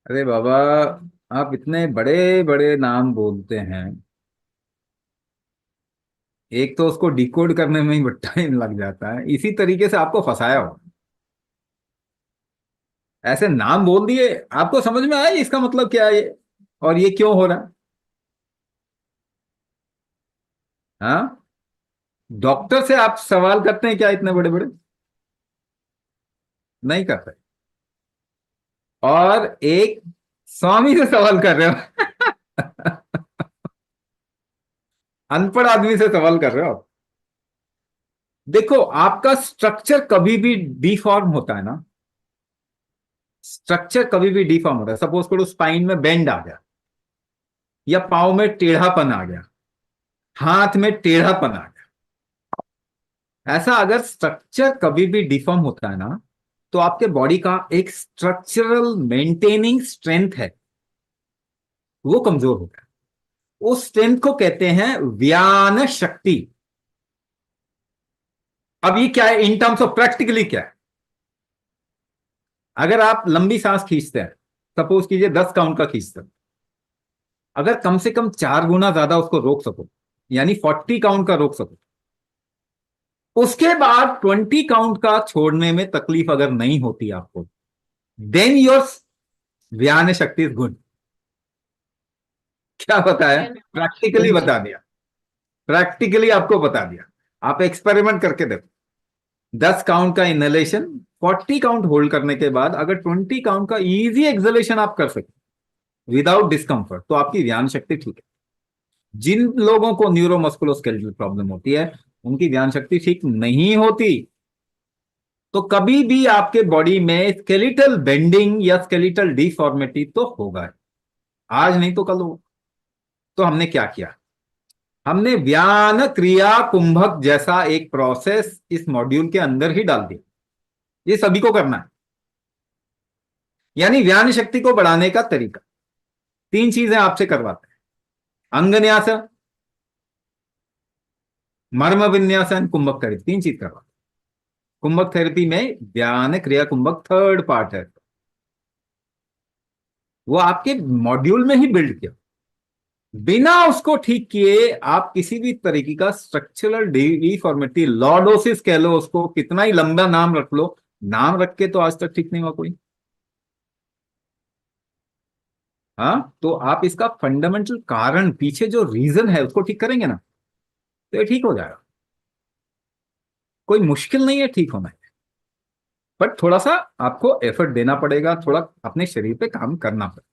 अरे बाबा, आप इतने बड़े बड़े नाम बोलते हैं। एक तो उसको डिकोड करने में ही टाइम लग जाता है, इसी तरीके से आपको फंसाया हो। ऐसे नाम बोल दिए, आपको समझ में आया इसका मतलब क्या है ये, और ये क्यों हो रहा है? हाँ। डॉक्टर से आप सवाल करते हैं क्या इतने बड़े बड़े? नहीं करते। और एक स्वामी से सवाल कर रहे हो। अनपढ़ आदमी से सवाल कर रहे हो आप। देखो, आपका स्ट्रक्चर कभी भी डिफॉर्म होता है ना। स्ट्रक्चर कभी भी डिफॉर्म होता है। सपोज करो स्पाइन में बेंड आ गया, या पाँव में टेढ़ापन आ गया, हाथ में टेढ़ापन आ गया। ऐसा अगर स्ट्रक्चर कभी भी डिफॉर्म होता है ना, तो आपके बॉडी का एक स्ट्रक्चरल मेंटेनिंग स्ट्रेंथ है, वो कमजोर हो गया। उस स्ट्रेंथ को कहते हैं व्यान शक्ति। अब ये क्या है इन टर्म्स ऑफ प्रैक्टिकली क्या है? अगर आप लंबी सांस खींचते हैं, सपोज कीजिए 10 काउंट का खींचते हैं, अगर कम से कम 4 गुना ज्यादा उसको रोक सको, यानी 40 काउंट का रोक सको, उसके बाद 20 काउंट का छोड़ने में तकलीफ अगर नहीं होती आपको, देन योर व्यान शक्ति इज गुड। क्या बताया? प्रैक्टिकली बता दिया। प्रैक्टिकली आपको बता दिया। आप एक्सपेरिमेंट करके देखो। 10 काउंट का इनहेलेशन, 40 काउंट होल्ड करने के बाद अगर 20 काउंट का इजी एक्सलेशन आप कर सके विदाउट डिस्कंफर्ट, तो आपकी ध्यान शक्ति ठीक है। जिन लोगों को न्यूरोमस्कुलोस्केलेटल प्रॉब्लम होती है, उनकी ध्यान शक्ति ठीक नहीं होती। तो कभी भी आपके बॉडी में स्केलिटल बेंडिंग या स्केलिटल डिफॉर्मिटी तो होगा। आज नहीं तो कल होगा। तो हमने क्या किया? हमने व्यान क्रिया कुंभक जैसा एक प्रोसेस इस मॉड्यूल के अंदर ही डाल दिया। ये सभी को करना है। यानी व्यान शक्ति को बढ़ाने का तरीका, 3 चीजें आपसे करवाते हैं। अंगन्यास, मर्म विन्यासन, कुंभक थेरेपी, 3 चीज करवाते हैं। कुंभक थेरेपी में व्यान क्रिया कुंभक थर्ड पार्ट है। वो आपके मॉड्यूल में ही बिल्ड किया। बिना उसको ठीक किए आप किसी भी तरीके का स्ट्रक्चरल डिफॉर्मिटी, लॉर्डोसिस कह लो उसको, कितना ही लंबा नाम रख लो, नाम रख के तो आज तक ठीक नहीं हुआ कोई। हाँ, तो आप इसका फंडामेंटल कारण, पीछे जो रीजन है उसको ठीक करेंगे ना, तो ये ठीक हो जाएगा। कोई मुश्किल नहीं है ठीक होना है। बट थोड़ा सा आपको एफर्ट देना पड़ेगा, थोड़ा अपने शरीर पे काम करना पड़ेगा।